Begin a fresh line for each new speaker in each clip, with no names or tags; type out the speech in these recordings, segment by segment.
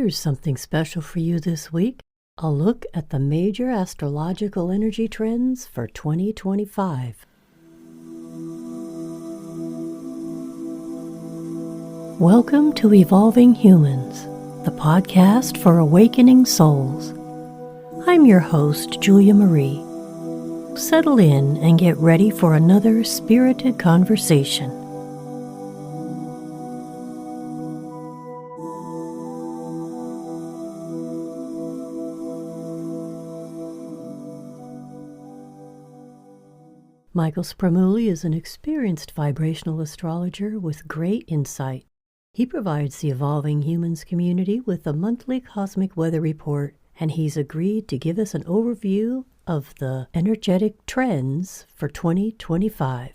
Here's something special for you this week. A look at the major astrological energy trends for 2025. Welcome to Evolving Humans, the podcast for awakening souls. I'm your host, Julia Marie. Settle in and get ready for another spirited conversation. Michael Spramouli is an experienced vibrational astrologer with great insight. He provides the Evolving Humans community with a monthly cosmic weather report, and he's agreed to give us an overview of the energetic trends for 2025.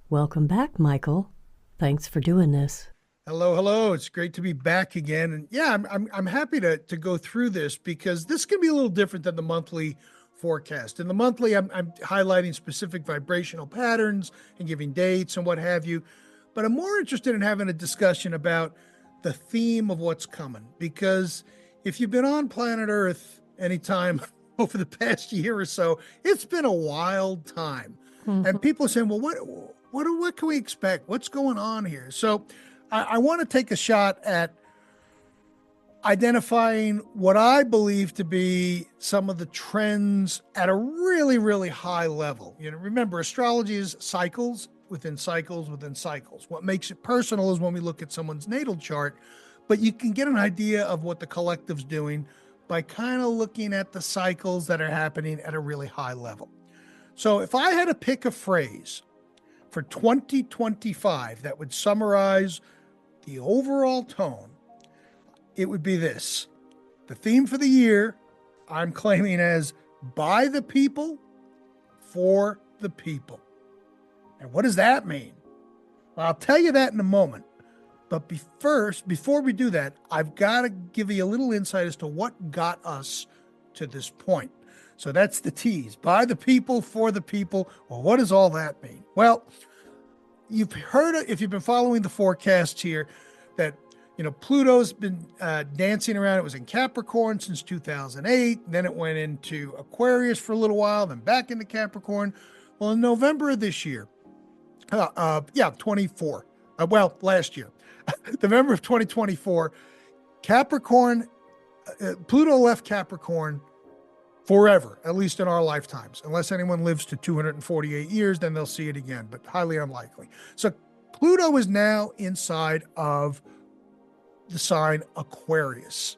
Welcome back, Michael. Thanks for doing this.
Hello. It's great to be back again. And yeah, I'm happy to go through this because this can be a little different than the monthly forecast. In the monthly, I'm highlighting specific vibrational patterns and giving dates and what have you. But I'm more interested in having a discussion about the theme of what's coming. Because if you've been on planet Earth anytime over the past year or so, it's been a wild time. And people are saying, well, what can we expect? What's going on here? So I want to take a shot at identifying what I believe to be some of the trends at a really, really high level. Remember, astrology is cycles within cycles within cycles. What makes it personal is when we look at someone's natal chart, but you can get an idea of what the collective's doing by kind of looking at the cycles that are happening at a really high level. So if I had to pick a phrase for 2025 that would summarize the overall tone, it would be this. The theme for the year, I'm claiming as by the people, for the people. And what does that mean? Well, I'll tell you that in a moment. But before we do that, I've got to give you a little insight as to what got us to this point. So that's the tease. By the people, for the people. Well, what does all that mean? Well, you've heard it, if you've been following the forecasts here, that Pluto's been dancing around. It was in Capricorn since 2008. Then it went into Aquarius for a little while, then back into Capricorn. Well, in November of this year, 24. Last year, November of 2024, Capricorn, Pluto left Capricorn forever, at least in our lifetimes. Unless anyone lives to 248 years, then they'll see it again, but highly unlikely. So Pluto is now inside of the sign Aquarius.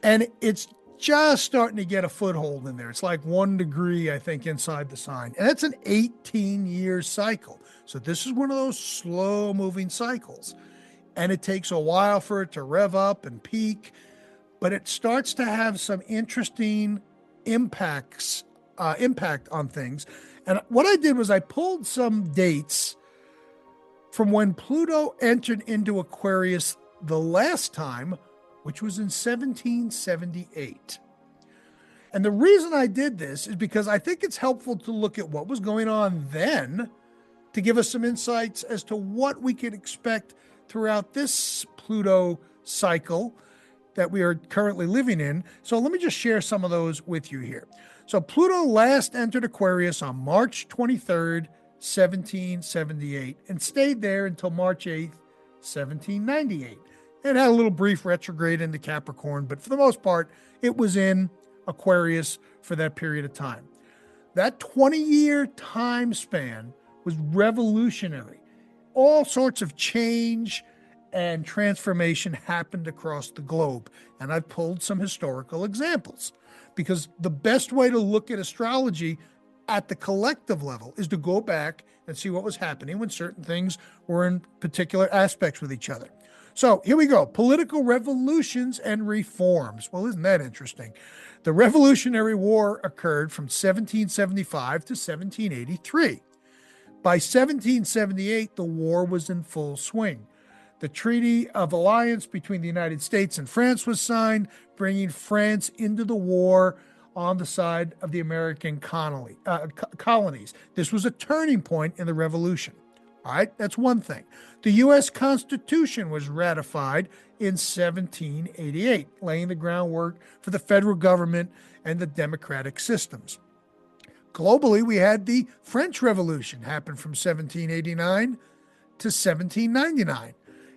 And it's just starting to get a foothold in there. It's like 1 degree, I think, inside the sign. And that's an 18-year cycle. So this is one of those slow-moving cycles. And it takes a while for it to rev up and peak. But it starts to have some interesting impact on things. And what I did was I pulled some dates from when Pluto entered into Aquarius the last time, which was in 1778. And the reason I did this is because I think it's helpful to look at what was going on then to give us some insights as to what we could expect throughout this Pluto cycle that we are currently living in. So let me just share some of those with you here. So Pluto last entered Aquarius on March 23rd, 1778, and stayed there until March 8th, 1798. It had a little brief retrograde into Capricorn, but for the most part, it was in Aquarius for that period of time. That 20-year time span was revolutionary. All sorts of change and transformation happened across the globe. And I've pulled some historical examples because the best way to look at astrology at the collective level is to go back and see what was happening when certain things were in particular aspects with each other. So here we go. Political revolutions and reforms. Well, isn't that interesting? The Revolutionary War occurred from 1775 to 1783. By 1778, the war was in full swing. The Treaty of Alliance between the United States and France was signed, bringing France into the war on the side of the American colonies. This was a turning point in the revolution. All right, that's one thing. The U.S. Constitution was ratified in 1788, laying the groundwork for the federal government and the democratic systems. Globally, we had the French Revolution happen from 1789 to 1799.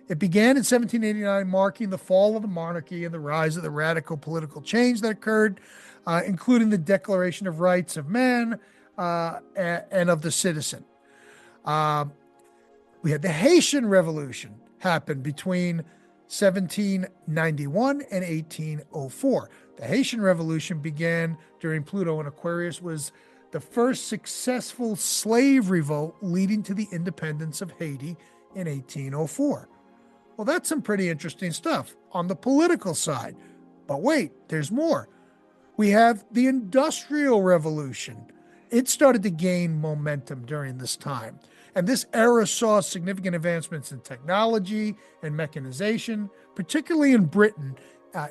It began in 1789, marking the fall of the monarchy and the rise of the radical political change that occurred, including the Declaration of Rights of Man and of the citizen. We had the Haitian Revolution happen between 1791 and 1804. The Haitian Revolution began during Pluto and Aquarius, was the first successful slave revolt leading to the independence of Haiti in 1804. Well, that's some pretty interesting stuff on the political side. But wait, there's more. We have the Industrial Revolution. It started to gain momentum during this time. And this era saw significant advancements in technology and mechanization, particularly in Britain.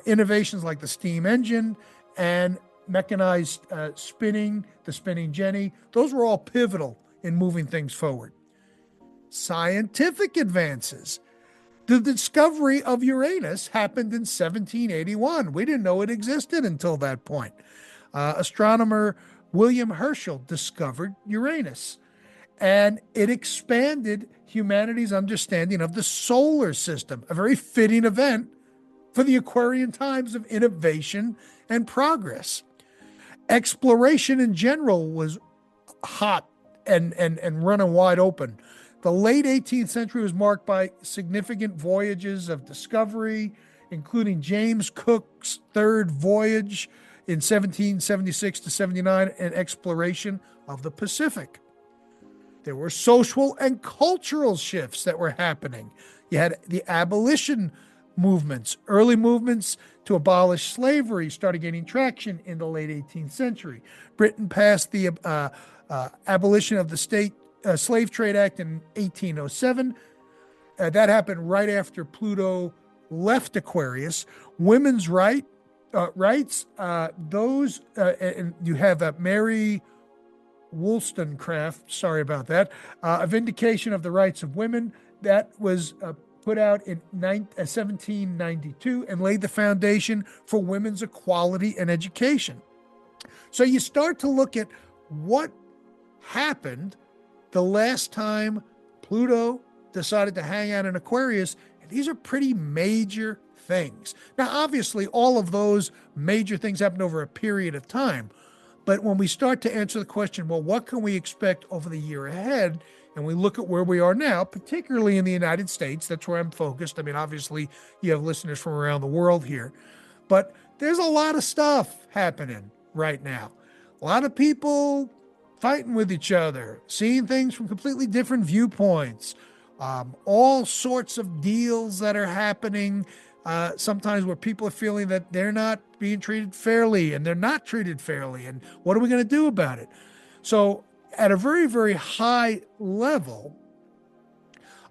Innovations like the steam engine and mechanized spinning, the spinning jenny, those were all pivotal in moving things forward. Scientific advances. The discovery of Uranus happened in 1781. We didn't know it existed until that point. Astronomer William Herschel discovered Uranus, and it expanded humanity's understanding of the solar system, a very fitting event for the Aquarian times of innovation and progress. Exploration in general was hot and running wide open. The late 18th century was marked by significant voyages of discovery, including James Cook's third voyage in 1776 to 79 and exploration of the Pacific. There were social and cultural shifts that were happening. You had the abolition movements. Early movements to abolish slavery started gaining traction in the late 18th century. Britain passed the abolition of the state Slave Trade Act in 1807. That happened right after Pluto left Aquarius. Women's rights, and you have Mary Wollstonecraft, sorry about that, a vindication of the rights of women that was put out in 1792 and laid the foundation for women's equality and education. So you start to look at what happened the last time Pluto decided to hang out in Aquarius, and these are pretty major things. Now, obviously, all of those major things happened over a period of time, but when we start to answer the question, well, what can we expect over the year ahead, and we look at where we are now, particularly in the United States, that's where I'm focused. I mean, obviously, you have listeners from around the world here, but there's a lot of stuff happening right now. A lot of people fighting with each other, seeing things from completely different viewpoints, all sorts of deals that are happening, sometimes where people are feeling that they're not being treated fairly and they're not treated fairly. And what are we going to do about it? So at a very, very high level,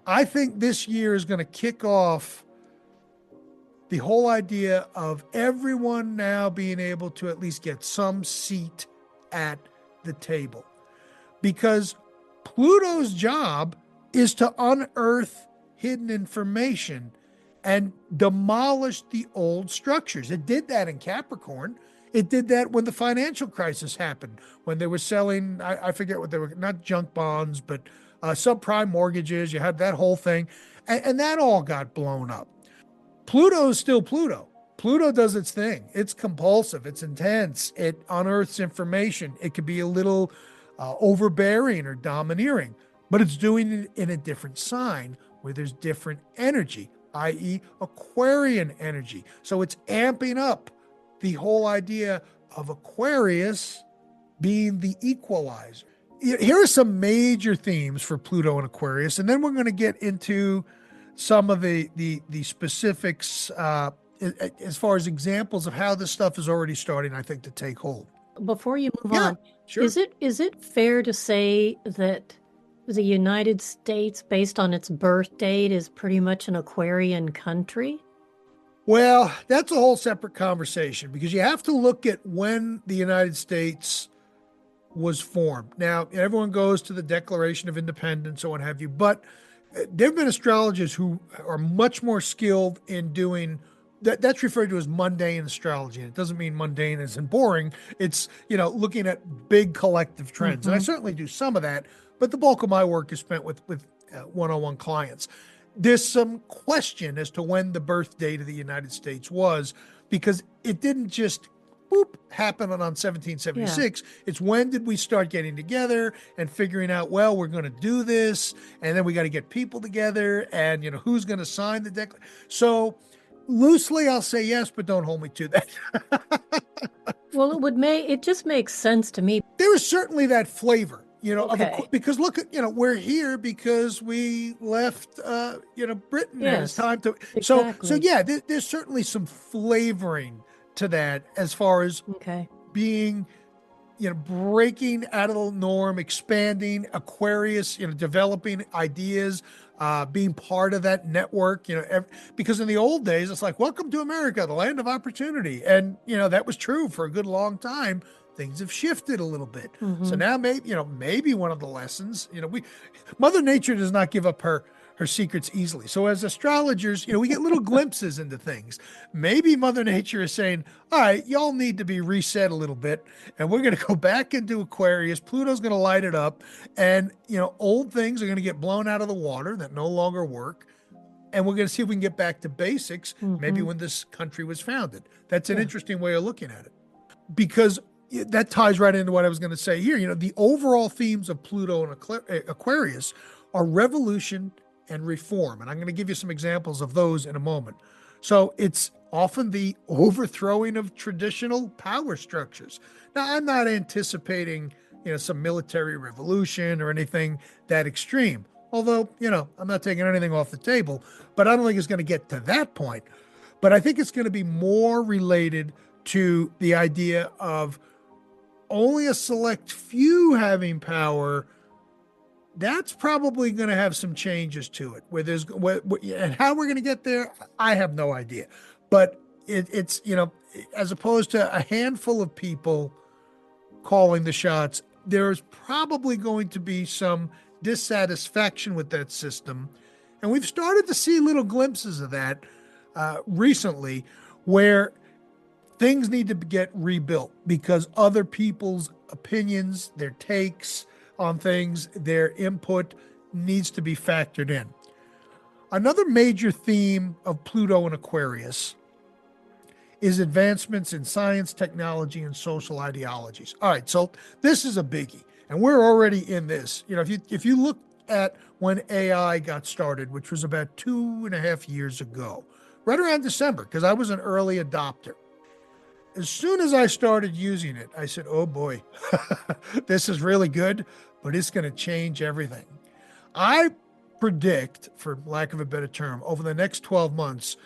I think this year is going to kick off the whole idea of everyone now being able to at least get some seat at the table, because Pluto's job is to unearth hidden information and demolish the old structures. It did that in Capricorn. It did that when the financial crisis happened, when they were selling, I forget what they were, not junk bonds, but subprime mortgages. You had that whole thing, and that all got blown up. Pluto is still Pluto. Pluto does its thing. It's compulsive. It's intense. It unearths information. It could be a little overbearing or domineering, but it's doing it in a different sign where there's different energy, i.e. Aquarian energy. So it's amping up the whole idea of Aquarius being the equalizer. Here are some major themes for Pluto and Aquarius, and then we're going to get into some of the specifics as far as examples of how this stuff is already starting, I think, to take hold.
Before you move on,
sure.
Is it fair to say that the United States, based on its birth date, is pretty much an Aquarian country?
Well, that's a whole separate conversation, because you have to look at when the United States was formed. Now, everyone goes to the Declaration of Independence or what have you, but there have been astrologers who are much more skilled in doing that. That's referred to as mundane astrology. And it doesn't mean mundane as in boring. It's, looking at big collective trends. And I certainly do some of that, but the bulk of my work is spent with one-on-one clients. There's some question as to when the birth date of the United States was, because it didn't just happen on 1776. Yeah. It's when did we start getting together and figuring out, well, we're going to do this, and then we got to get people together, and who's going to sign the declaration. So loosely I'll say yes, but don't hold me to that.
Well, it just makes sense to me.
There is certainly that flavor, because look at, we're here because we left, Britain. Yes, and it's time to. Exactly. So yeah, there's certainly some flavoring to that as far as being, breaking out of the norm, expanding, Aquarius, developing ideas, being part of that network, because in the old days, it's like, welcome to America, the land of opportunity. And, that was true for a good long time. Things have shifted a little bit. So now maybe one of the lessons, Mother Nature does not give up her secrets easily. So as astrologers, we get little glimpses into things. Maybe Mother Nature is saying, all right, y'all need to be reset a little bit, and we're going to go back into Aquarius. Pluto's going to light it up, and, old things are going to get blown out of the water that no longer work, and we're going to see if we can get back to basics, maybe when this country was founded. That's an interesting way of looking at it, because that ties right into what I was going to say here. The overall themes of Pluto and Aquarius are revolution and reform. And I'm going to give you some examples of those in a moment. So it's often the overthrowing of traditional power structures. Now, I'm not anticipating, some military revolution or anything that extreme. Although, I'm not taking anything off the table, but I don't think it's going to get to that point. But I think it's going to be more related to the idea of only a select few having power. That's probably going to have some changes to it. And how we're going to get there, I have no idea. But it's as opposed to a handful of people calling the shots, there's probably going to be some dissatisfaction with that system. And we've started to see little glimpses of that recently, where things need to get rebuilt because other people's opinions, their takes on things, their input needs to be factored in. Another major theme of Pluto and Aquarius is advancements in science, technology, and social ideologies. All right, so this is a biggie, and we're already in this. If you look at when AI got started, which was about 2.5 years ago, right around December, because I was an early adopter. As soon as I started using it, I said, oh boy, this is really good, but it's going to change everything. I predict, for lack of a better term, over the next 12 months,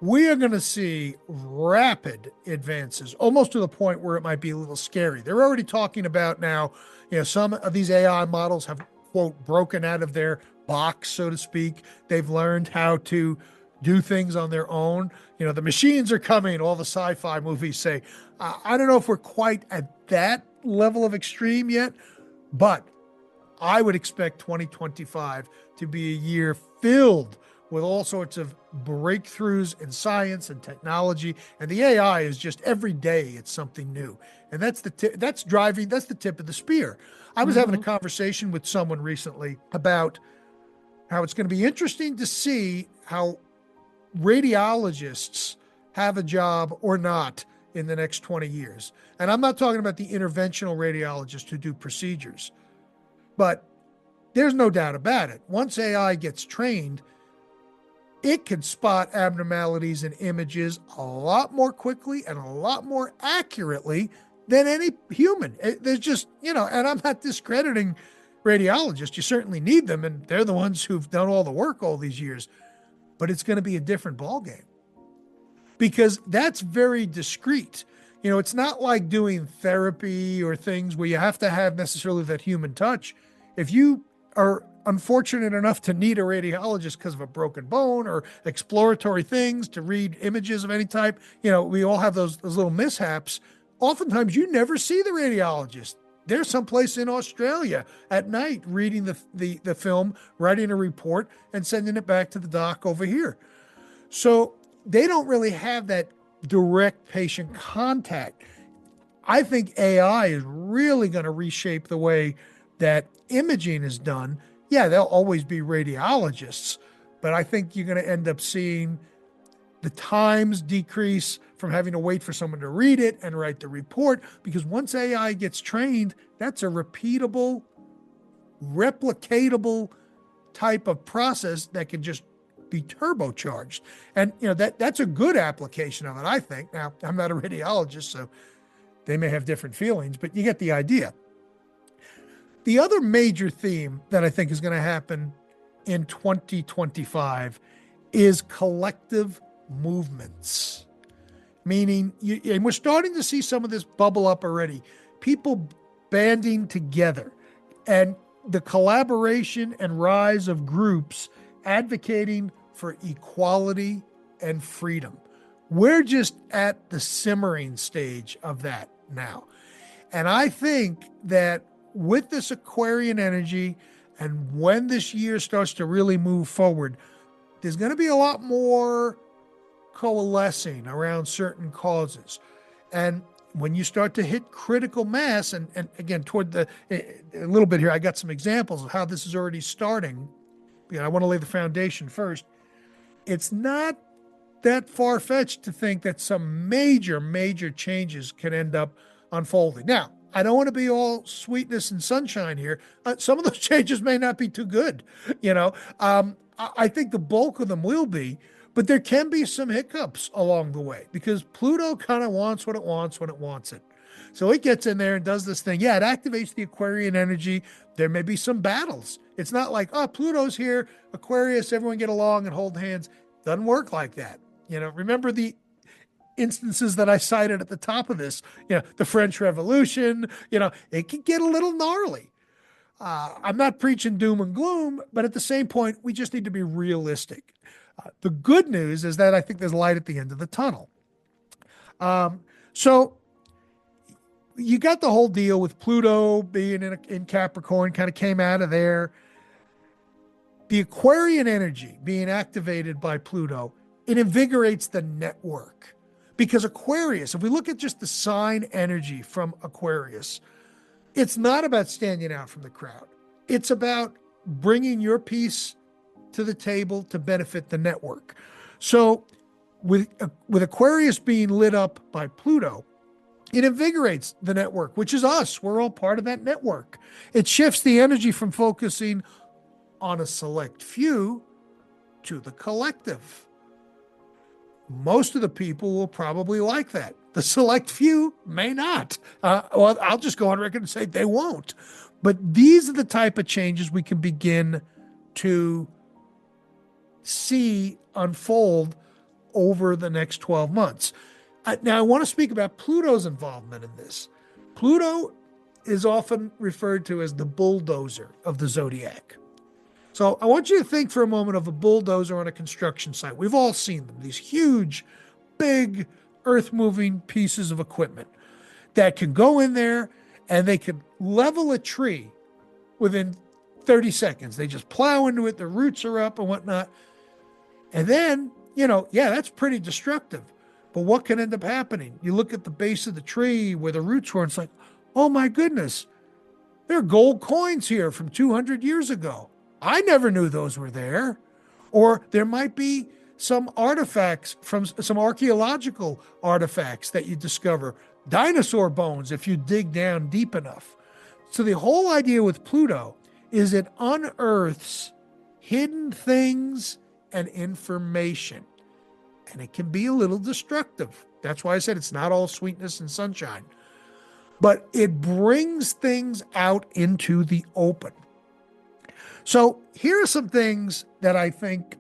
we are going to see rapid advances, almost to the point where it might be a little scary. They're already talking about now, some of these AI models have, quote, broken out of their box, so to speak. They've learned how to do things on their own. The machines are coming, all the sci-fi movies say. I don't know if we're quite at that level of extreme yet, but I would expect 2025 to be a year filled with all sorts of breakthroughs in science and technology. And the AI is just every day it's something new. And that's the tip of the spear. I was having a conversation with someone recently about how it's going to be interesting to see how radiologists have a job or not in the next 20 years. And I'm not talking about the interventional radiologists who do procedures, but there's no doubt about it. Once AI gets trained, it can spot abnormalities in images a lot more quickly and a lot more accurately than any human. There's just, and I'm not discrediting radiologists. You certainly need them, and they're the ones who've done all the work all these years. But it's going to be a different ballgame because that's very discreet. It's not like doing therapy or things where you have to have necessarily that human touch. If you are unfortunate enough to need a radiologist because of a broken bone or exploratory things to read images of any type, we all have those little mishaps. Oftentimes you never see the radiologist. they're someplace in Australia at night reading the film, writing a report, and sending it back to the doc over here. So they don't really have that direct patient contact. I think AI is really going to reshape the way that imaging is done. Yeah, there'll always be radiologists, but I think you're going to end up seeing the times decrease from having to wait for someone to read it and write the report, because once AI gets trained, that's a repeatable, replicatable type of process that can just be turbocharged. And that's a good application of it, I think. Now, I'm not a radiologist, so they may have different feelings, but you get the idea. The other major theme that I think is going to happen in 2025 is collective movements, meaning, and we're starting to see some of this bubble up already, people banding together and the collaboration and rise of groups advocating for equality and freedom. We're just at the simmering stage of that now. And I think that with this Aquarian energy, and when this year starts to really move forward, there's going to be a lot more coalescing around certain causes. And when you start to hit critical mass, and again, toward a little bit here, I got some examples of how this is already starting. I want to lay the foundation first. It's not that far-fetched to think that some major, major changes can end up unfolding. Now, I don't want to be all sweetness and sunshine here. Some of those changes may not be too good. I think the bulk of them will be, but there can be some hiccups along the way, because Pluto kind of wants what it wants when it wants it. So it gets in there and does this thing. Yeah, it activates the Aquarian energy. There may be some battles. It's not like, oh, Pluto's here, Aquarius, everyone get along and hold hands. Doesn't work like that. Remember the instances that I cited at the top of this, the French Revolution, it can get a little gnarly. I'm not preaching doom and gloom, but at the same point, we just need to be realistic. The good news is that I think there's light at the end of the tunnel. So you got the whole deal with Pluto being in Capricorn, kind of came out of there. The Aquarian energy being activated by Pluto, it invigorates the network. Because Aquarius, if we look at just the sign energy from Aquarius, it's not about standing out from the crowd. It's about bringing your piece to the table to benefit the network. So with Aquarius being lit up by Pluto, it invigorates the network, which is us. We're all part of that network. It shifts the energy from focusing on a select few to the collective. Most of the people will probably like that. The select few may not. Well, I'll just go on record and say they won't. But these are the type of changes we can begin to see unfold over the next 12 months. Now, I want to speak about Pluto's involvement in this. Pluto is often referred to as the bulldozer of the zodiac. So I want you to think for a moment of a bulldozer on a construction site. We've all seen them, these huge, big, earth-moving pieces of equipment that can go in there and they can level a tree within 30 seconds. They just plow into it, the roots are up and whatnot. And then, that's pretty destructive. But what can end up happening? You look at the base of the tree where the roots were, and it's like, oh my goodness, there are gold coins here from 200 years ago. I never knew those were there. Or there might be some artifacts from some archaeological artifacts that you discover, dinosaur bones if you dig down deep enough. So the whole idea with Pluto is it unearths hidden things and information. And it can be a little destructive. That's why I said it's not all sweetness and sunshine. But it brings things out into the open. So here are some things that I think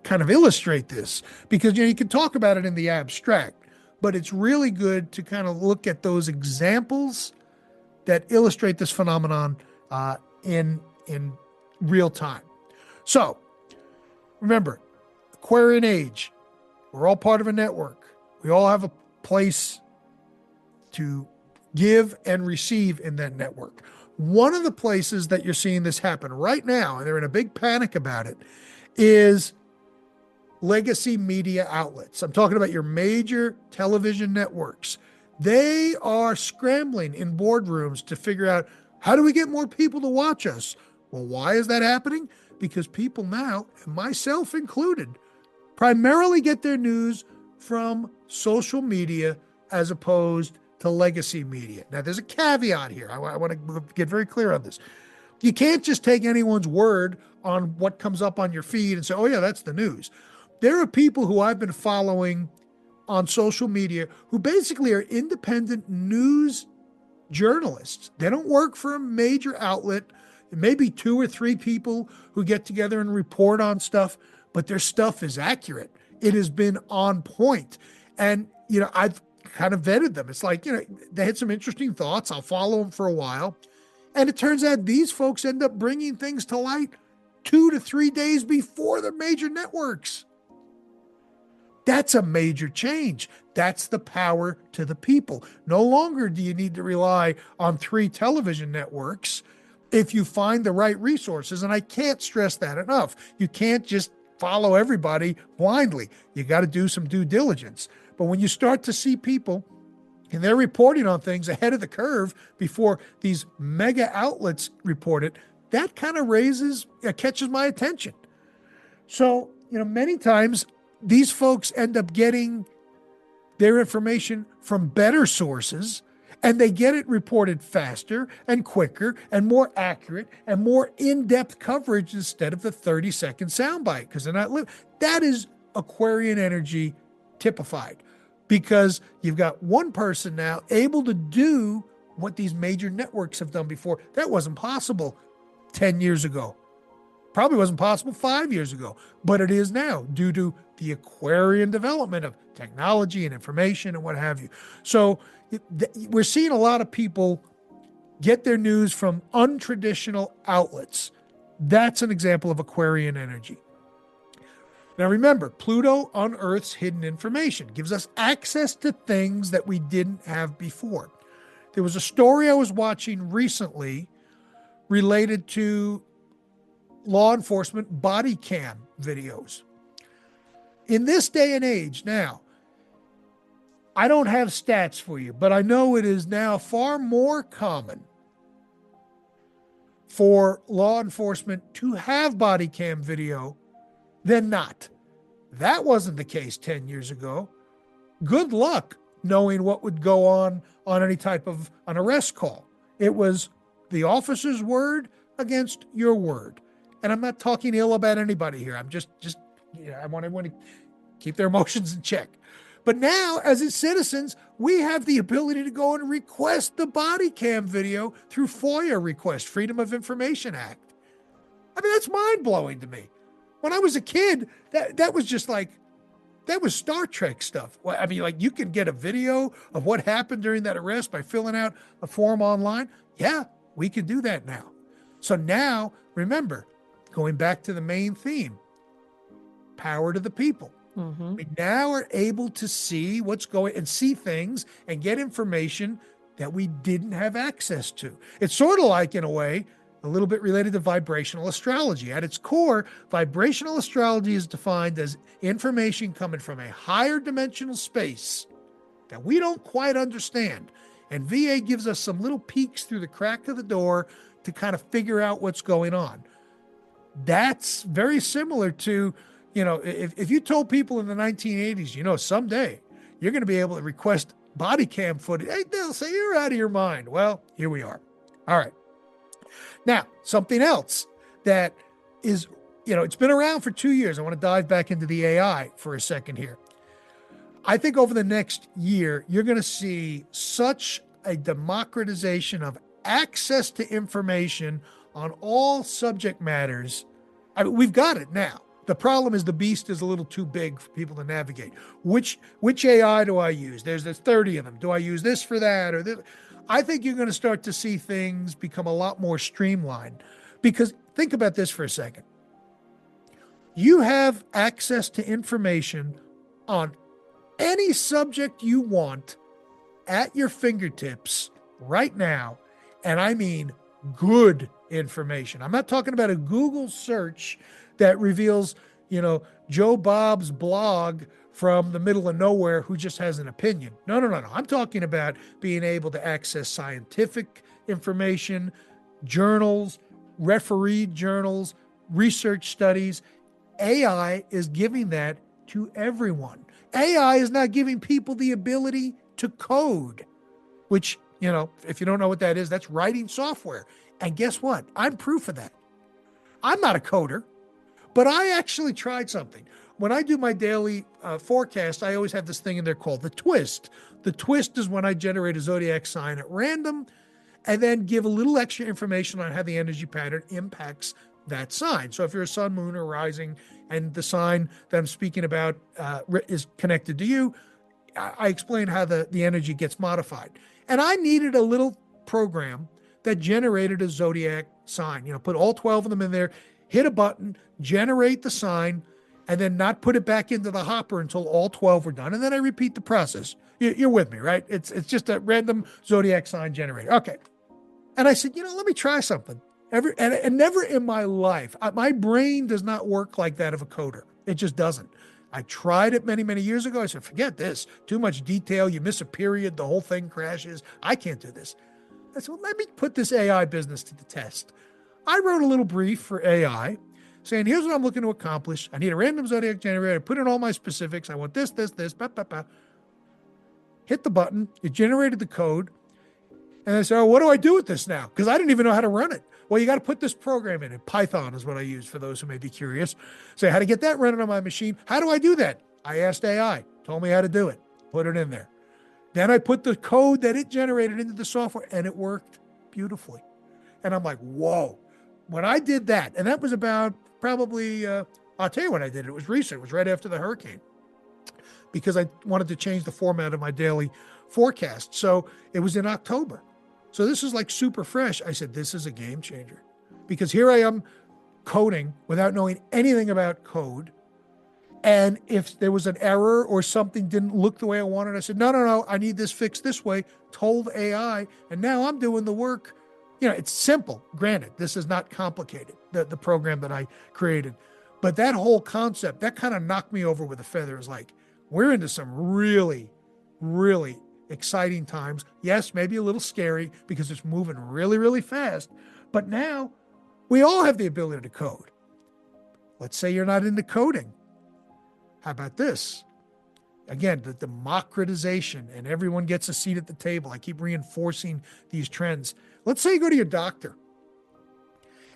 kind of illustrate this, because you can talk about it in the abstract, but it's really good to kind of look at those examples that illustrate this phenomenon in real time. So remember, Aquarian age, we're all part of a network. We all have a place to give and receive in that network. One of the places that you're seeing this happen right now, and they're in a big panic about it, is legacy media outlets. I'm talking about your major television networks. They are scrambling in boardrooms to figure out, how do we get more people to watch us? Well, why is that happening? Because people now, and myself included, primarily get their news from social media as opposed to legacy media. Now, there's a caveat here. I want to get very clear on this. You can't just take anyone's word on what comes up on your feed and say, oh, yeah, that's the news. There are people who I've been following on social media who basically are independent news journalists. They don't work for a major outlet. Maybe 2 or 3 people who get together and report on stuff, but their stuff is accurate. It has been on point. And, I've kind of vetted them. It's like, they had some interesting thoughts. I'll follow them for a while. And it turns out these folks end up bringing things to light 2 to 3 days before the major networks. That's a major change. That's the power to the people. No longer do you need to rely on 3 television networks if you find the right resources. And I can't stress that enough. You can't just follow everybody blindly. You got to do some due diligence. But when you start to see people and they're reporting on things ahead of the curve before these mega outlets report it, that kind of catches my attention. So, many times these folks end up getting their information from better sources, and they get it reported faster and quicker and more accurate and more in-depth coverage instead of the 30-second soundbite, because they're not that is Aquarian energy typified, because you've got one person now able to do what these major networks have done before. That wasn't possible 10 years ago. Probably wasn't possible 5 years ago, but it is now due to the Aquarian development of technology and information and what have you. So we're seeing a lot of people get their news from untraditional outlets. That's an example of Aquarian energy. Now remember, Pluto unearths hidden information, gives us access to things that we didn't have before. There was a story I was watching recently related to law enforcement body cam videos. In this day and age now, I don't have stats for you, but I know it is now far more common for law enforcement to have body cam video than not. That wasn't the case 10 years ago. Good luck knowing what would go on any type of an arrest call. It was the officer's word against your word. And I'm not talking ill about anybody here. I'm just I want everyone to keep their emotions in check. But now, as its citizens, we have the ability to go and request the body cam video through FOIA request, Freedom of Information Act. I mean, that's mind-blowing to me. When I was a kid, that was just like, that was Star Trek stuff. I mean, like, you can get a video of what happened during that arrest by filling out a form online. Yeah, we can do that now. So now, remember, going back to the main theme, power to the people. Mm-hmm. We now are able to see what's going and see things and get information that we didn't have access to. It's sort of like, in a way, a little bit related to vibrational astrology. At its core, vibrational astrology is defined as information coming from a higher dimensional space that we don't quite understand. And VA gives us some little peeks through the crack of the door to kind of figure out what's going on. That's very similar to, if you told people in the 1980s, someday you're going to be able to request body cam footage, hey, they'll say you're out of your mind. Well, here we are. All right. Now, something else that is, it's been around for 2 years. I want to dive back into the AI for a second here. I think over the next year, you're going to see such a democratization of access to information on all subject matters. I mean, we've got it now. The problem is the beast is a little too big for people to navigate. Which AI do I use? There's 30 of them. Do I use this for that or this? I think you're going to start to see things become a lot more streamlined, because think about this for a second. You have access to information on any subject you want at your fingertips right now. And I mean good information. I'm not talking about a Google search that reveals, Joe Bob's blog from the middle of nowhere who just has an opinion. No. I'm talking about being able to access scientific information, journals, refereed journals, research studies. AI is giving that to everyone. AI is not giving people the ability to code, which, if you don't know what that is, that's writing software. And guess what? I'm proof of that. I'm not a coder, but I actually tried something. When I do my daily forecast, I always have this thing in there called the twist. The twist is when I generate a zodiac sign at random and then give a little extra information on how the energy pattern impacts that sign. So if you're a sun, moon, or rising, and the sign that I'm speaking about is connected to you, I explain how the energy gets modified. And I needed a little program that generated a zodiac sign. Put all 12 of them in there, hit a button, generate the sign, and then not put it back into the hopper until all 12 were done. And then I repeat the process. You're with me, right? It's just a random zodiac sign generator. Okay. And I said, let me try something. And never in my life, my brain does not work like that of a coder. It just doesn't. I tried it many, many years ago. I said, forget this. Too much detail. You miss a period. The whole thing crashes. I can't do this. I said, well, let me put this AI business to the test. I wrote a little brief for AI saying, here's what I'm looking to accomplish. I need a random zodiac generator. I put in all my specifics. I want this, Hit the button. It generated the code. And I said, oh, what do I do with this now? Because I didn't even know how to run it. Well, you got to put this program in it. Python is what I use for those who may be curious. So how to get that running on my machine. How do I do that? I asked AI, told me how to do it, put it in there. Then I put the code that it generated into the software and it worked beautifully. And I'm like, whoa. When I did that, and that was about probably, I'll tell you when I did it. It was recent. It was right after the hurricane because I wanted to change the format of my daily forecast. So it was in October. So this is like super fresh. I said, this is a game changer because here I am coding without knowing anything about code. And if there was an error or something didn't look the way I wanted, I said, no, I need this fixed this way, told AI. And now I'm doing the work. It's simple. Granted, this is not complicated, the program that I created. But that whole concept, that kind of knocked me over with a feather. It's like, we're into some really, really exciting times. Yes, maybe a little scary because it's moving really, really fast. But now we all have the ability to code. Let's say you're not into coding. How about this? Again, the democratization and everyone gets a seat at the table. I keep reinforcing these trends. Let's say you go to your doctor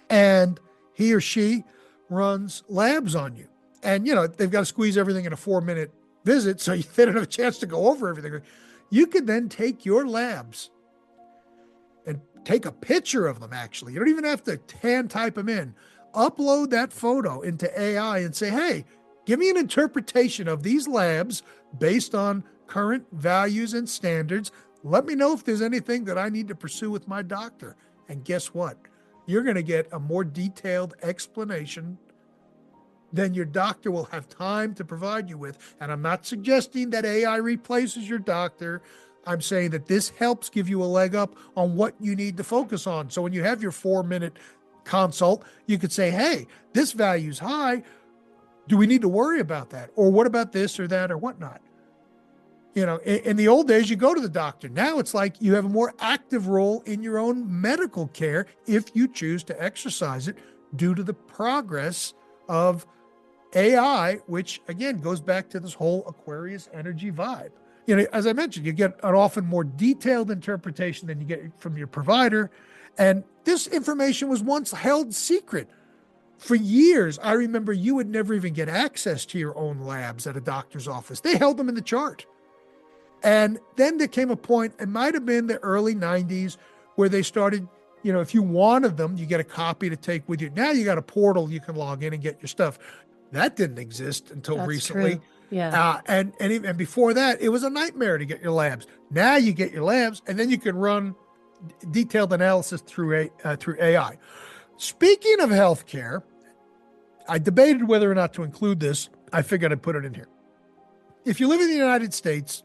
and he or she runs labs on you. And, they've got to squeeze everything in a 4-minute visit. So they don't have a chance to go over everything. You could then take your labs and take a picture of them, actually. You don't even have to hand type them in. Upload that photo into AI and say, hey, give me an interpretation of these labs based on current values and standards. Let me know if there's anything that I need to pursue with my doctor. And guess what? You're going to get a more detailed explanation than your doctor will have time to provide you with. And I'm not suggesting that AI replaces your doctor. I'm saying that this helps give you a leg up on what you need to focus on. So when you have your 4-minute consult, you could say, hey, this value's high. Do we need to worry about that? Or what about this or that or whatnot? In the old days, you go to the doctor. Now it's like you have a more active role in your own medical care if you choose to exercise it due to the progress of AI, which again goes back to this whole Aquarius energy vibe. As I mentioned, you get an often more detailed interpretation than you get from your provider. And this information was once held secret. For years, I remember you would never even get access to your own labs at a doctor's office. They held them in the chart. And then there came a point, it might have been the early 90s, where they started, if you wanted them, you get a copy to take with you. Now you got a portal you can log in and get your stuff. That didn't exist until
That's
recently.
True. Yeah.
And before that, it was a nightmare to get your labs. Now you get your labs, and then you can run detailed analysis through AI. Speaking of healthcare, I debated whether or not to include this. I figured I'd put it in here. If you live in the United States,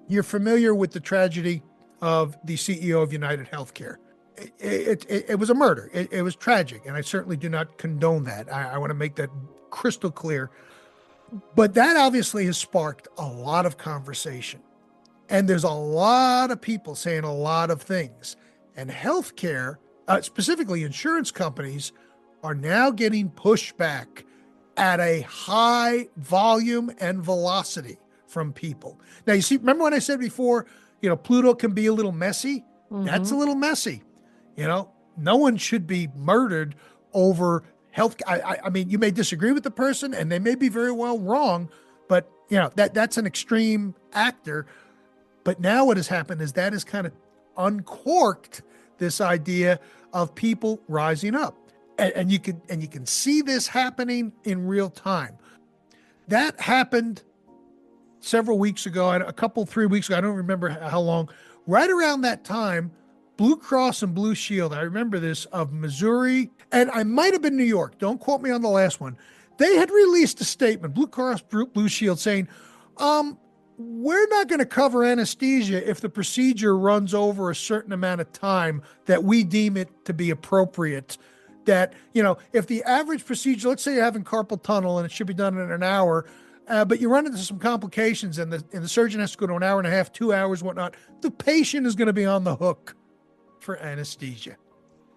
you're familiar with the tragedy of the CEO of United Healthcare. It was a murder. It was tragic, and I certainly do not condone that. I want to make that crystal clear. But that obviously has sparked a lot of conversation. And there's a lot of people saying a lot of things. And healthcare, specifically insurance companies, are now getting pushback at a high volume and velocity from people. Now, you see, remember when I said before, Pluto can be a little messy? Mm-hmm. That's a little messy. No one should be murdered over health. I mean, you may disagree with the person and they may be very well wrong, but that's an extreme actor. But now what has happened is that has kind of uncorked this idea of people rising up. And you can see this happening in real time. That happened several weeks ago, 3 weeks ago, I don't remember how long. Right around that time, Blue Cross and Blue Shield, I remember this, of Missouri, and I might have been New York, don't quote me on the last one. They had released a statement, Blue Cross Blue Shield, saying, we're not going to cover anesthesia if the procedure runs over a certain amount of time that we deem it to be appropriate. That, if the average procedure, let's say you're having carpal tunnel and it should be done in an hour, but you run into some complications and the surgeon has to go to an hour and a half, 2 hours, whatnot, the patient is going to be on the hook for anesthesia.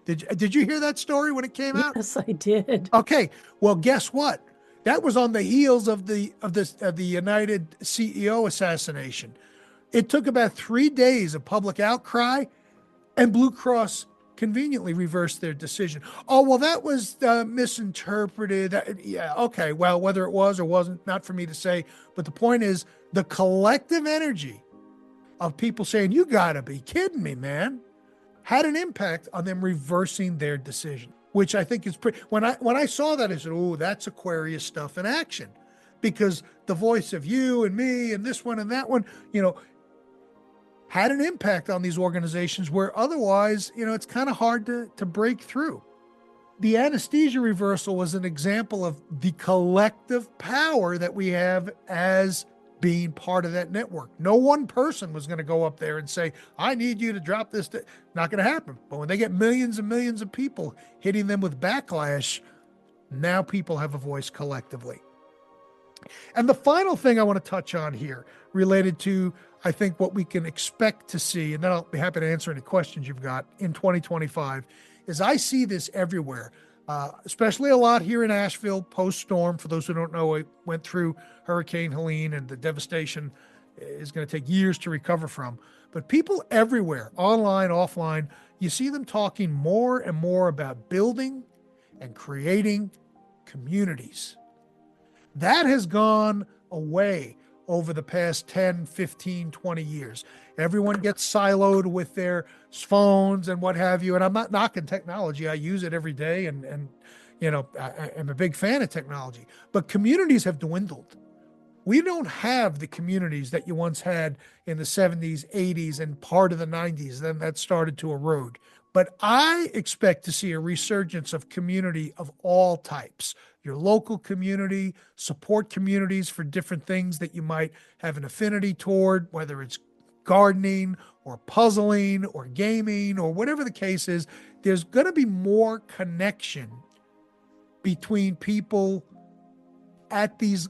Did you hear that story when it came out?
Yes, I did.
Okay. Well, guess what? That was on the heels of the United CEO assassination. It took about 3 days of public outcry, and Blue Cross conveniently reversed their decision. Oh, well, that was misinterpreted. Yeah, okay. Well, whether it was or wasn't, not for me to say. But the point is, the collective energy of people saying, you gotta be kidding me, man, had an impact on them reversing their decision, which I think is pretty. When I saw that, I said, oh, that's Aquarius stuff in action, because the voice of you and me and this one and that one, had an impact on these organizations where otherwise, it's kind of hard to break through. The anesthesia reversal was an example of the collective power that we have as being part of that network. No one person was going to go up there and say, I need you to drop this. Not going to happen. But when they get millions and millions of people hitting them with backlash, now people have a voice collectively. And the final thing I want to touch on here related to, I think, what we can expect to see, and then I'll be happy to answer any questions you've got in 2025, is I see this everywhere, especially a lot here in Asheville post-storm. For those who don't know, it went through Hurricane Helene, and the devastation is going to take years to recover from. But people everywhere, online, offline, you see them talking more and more about building and creating communities. That has gone away over the past 10, 15, 20 years. Everyone gets siloed with their phones and what have you. And I'm not knocking technology. I use it every day. And I'm a big fan of technology. But communities have dwindled. We don't have the communities that you once had in the 70s, 80s, and part of the 90s. Then that started to erode. But I expect to see a resurgence of community of all types. Your local community, support communities for different things that you might have an affinity toward, whether it's gardening or puzzling or gaming or whatever the case is. There's going to be more connection between people at these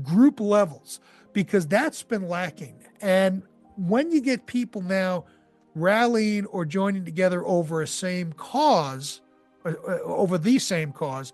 group levels, because that's been lacking. And when you get people now rallying or joining together over a same cause, over the same cause,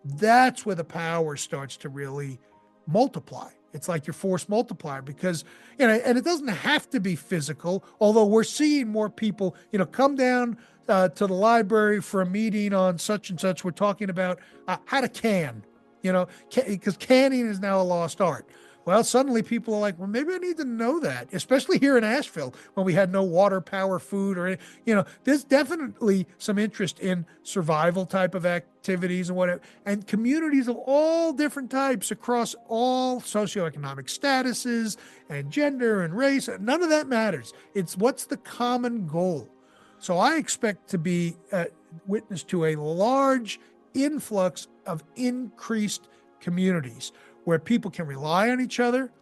that's where the power starts to really multiply. It's like your force multiplier, because, and it doesn't have to be physical, although we're seeing more people, come down to the library for a meeting on such and such. We're talking about how to can, because canning is now a lost art. Well, suddenly people are like, well, maybe I need to know that, especially here in Asheville when we had no water, power, food, or, there's definitely some interest in survival type of activities and whatever, and communities of all different types across all socioeconomic statuses and gender and race. None of that matters. It's what's the common goal. So I expect to be witness to a large influx of increased communities where people can rely on each other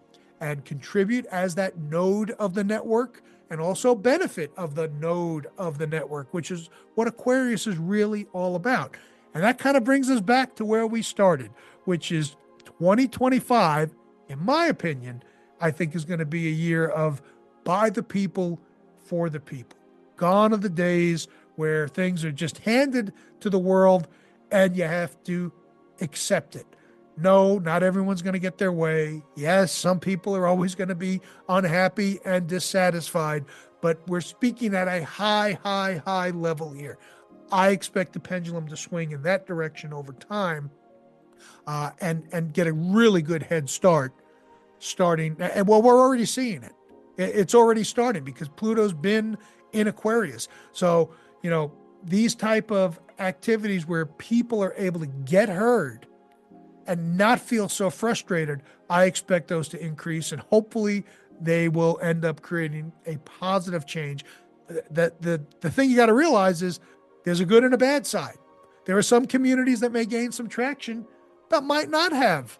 and contribute as that node of the network and also benefit of the node of the network, which is what Aquarius is really all about. And that kind of brings us back to where we started, which is 2025, in my opinion, I think is going to be a year of by the people, for the people. Gone are the days where things are just handed to the world and you have to accept it. No, not everyone's going to get their way. Yes, some people are always going to be unhappy and dissatisfied, but we're speaking at a high level here. I expect the pendulum to swing in that direction over time, and get a really good head start starting. And well, we're already seeing it. It's already starting because Pluto's been in Aquarius. So, these type of activities where people are able to get heard and not feel so frustrated, I expect those to increase, and hopefully they will end up creating a positive change. The thing you got to realize is there's a good and a bad side. There are some communities that may gain some traction that might not have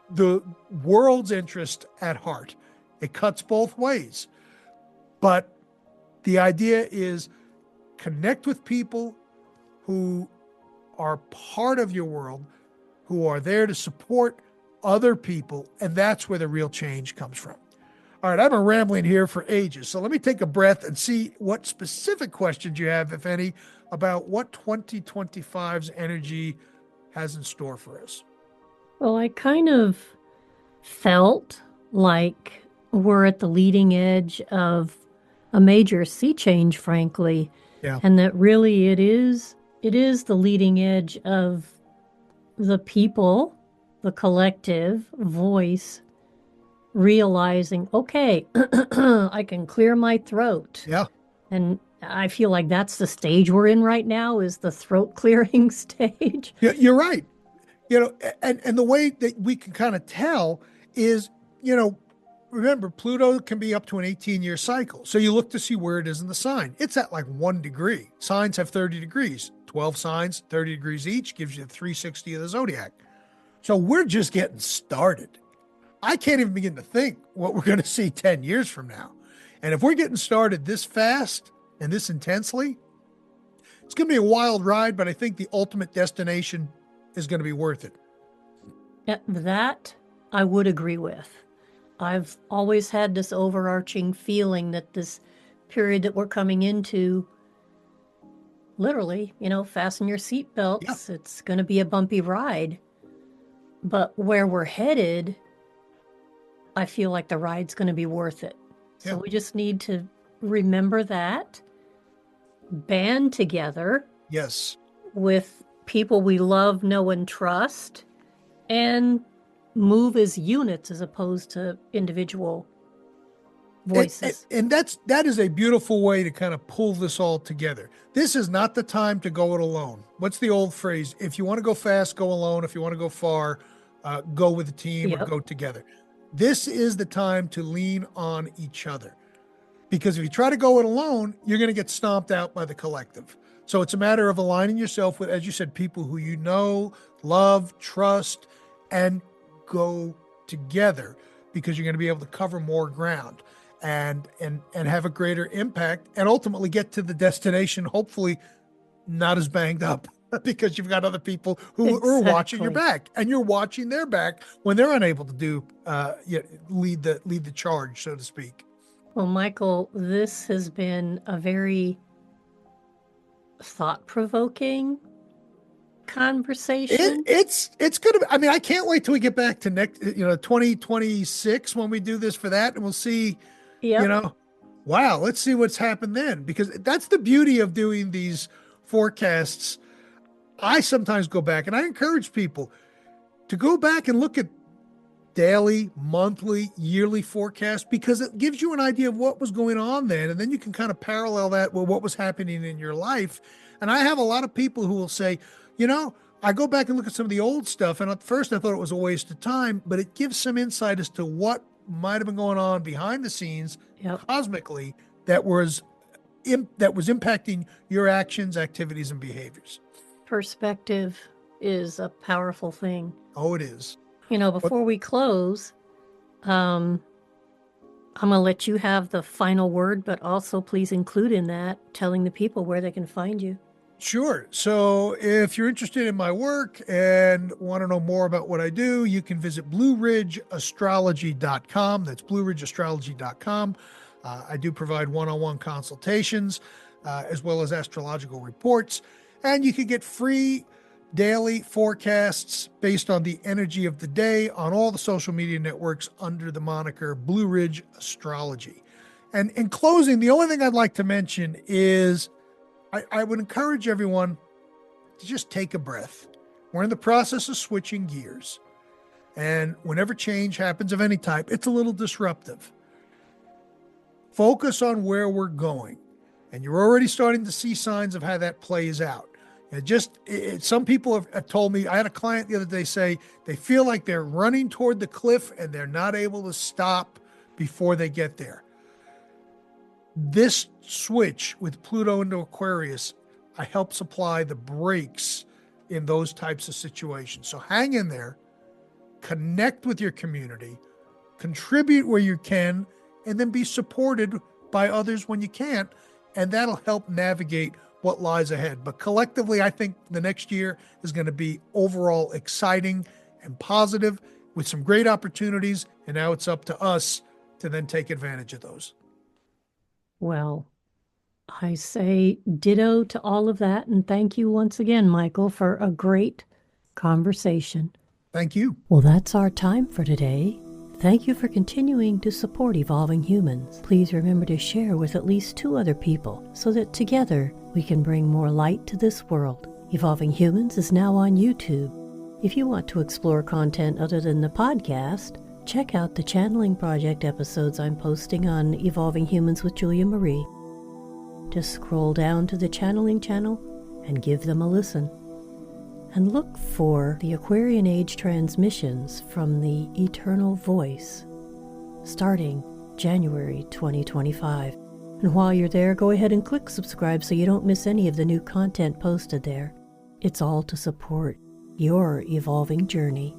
the world's interest at heart. It cuts both ways. But the idea is connect with people who are part of your world, who are there to support other people, and that's where the real change comes from. All right, I've been rambling here for ages, so let me take a breath and see what specific questions you have, if any, about what 2025's energy has in store for us.
Well, I kind of felt like we're at the leading edge of a major sea change, frankly,
Yeah.
and that really it is the leading edge of the people, the collective voice realizing, okay, I can clear my throat.
Yeah.
And I feel like that's the stage we're in right now, is the throat clearing stage.
Yeah, you're right. And the way that we can kind of tell is, remember, Pluto can be up to an 18-year cycle. So you look to see where it is in the sign. It's at like 1 degree. Signs have 30 degrees. 12 signs, 30 degrees each, gives you 360 of the zodiac. So we're just getting started. I can't even begin to think what we're going to see 10 years from now. And if we're getting started this fast and this intensely, it's going to be a wild ride, but I think the ultimate destination is going to be worth it.
That I would agree with. I've always had this overarching feeling that this period that we're coming into, literally, fasten your seatbelts.
Yeah.
It's going to be a bumpy ride. But where we're headed, I feel like the ride's going to be worth it. So
Yeah.
we just need to remember that, band together
Yes.
with people we love, know, and trust, and move as units as opposed to individual voices.
And that is a beautiful way to kind of pull this all together. This is not the time to go it alone. What's the old phrase? If you want to go fast, go alone. If you want to go far, go with a team or
Yep.
go together. This is the time to lean on each other. Because if you try to go it alone, you're going to get stomped out by the collective. So it's a matter of aligning yourself with, as you said, people who you know, love, trust, and go together, because you're going to be able to cover more ground and have a greater impact, and ultimately get to the destination, hopefully not as banged up, because you've got other people who are watching your
Exactly.
back, and you're watching their back when they're unable to do lead the charge, so to speak.
Well, Michael, this has been a very thought-provoking conversation.
It's gonna be, I mean, I can't wait till we get back to next 2026 when we do this for that, and we'll see.
Yep.
Wow, let's see what's happened then, because that's the beauty of doing these forecasts. I sometimes go back, and I encourage people to go back and look at daily, monthly, yearly forecast, because it gives you an idea of what was going on then. And then you can kind of parallel that with what was happening in your life. And I have a lot of people who will say, I go back and look at some of the old stuff, and at first I thought it was a waste of time, but it gives some insight as to what might have been going on behind the scenes,
Yep.
cosmically, that was impacting your actions, activities, and behaviors.
Perspective is a powerful thing.
Oh, it is.
Before we close, I'm going to let you have the final word, but also please include in that telling the people where they can find you.
Sure. So if you're interested in my work and want to know more about what I do, you can visit blueridgeastrology.com. That's blueridgeastrology.com. I do provide one-on-one consultations as well as astrological reports. And you can get free daily forecasts based on the energy of the day on all the social media networks under the moniker Blue Ridge Astrology. And in closing, the only thing I'd like to mention is I would encourage everyone to just take a breath. We're in the process of switching gears. And whenever change happens of any type, it's a little disruptive. Focus on where we're going. And you're already starting to see signs of how that plays out. Some people have told me, I had a client the other day say they feel like they're running toward the cliff and they're not able to stop before they get there. This switch with Pluto into Aquarius, I help supply the brakes in those types of situations. So hang in there, connect with your community, contribute where you can, and then be supported by others when you can't. And that'll help navigate what lies ahead. But collectively, I think the next year is going to be overall exciting and positive with some great opportunities. And now it's up to us to then take advantage of those.
Well, I say ditto to all of that. And thank you once again, Michael, for a great conversation.
Thank you.
Well, that's our time for today. Thank you for continuing to support Evolving Humans. Please remember to share with at least 2 other people so that together we can bring more light to this world. Evolving Humans is now on YouTube. If you want to explore content other than the podcast, check out the Channeling Project episodes I'm posting on Evolving Humans with Julia Marie. Just scroll down to the Channeling channel and give them a listen. And look for the Aquarian Age transmissions from the Eternal Voice, starting January 2025. And while you're there, go ahead and click subscribe so you don't miss any of the new content posted there. It's all to support your evolving journey.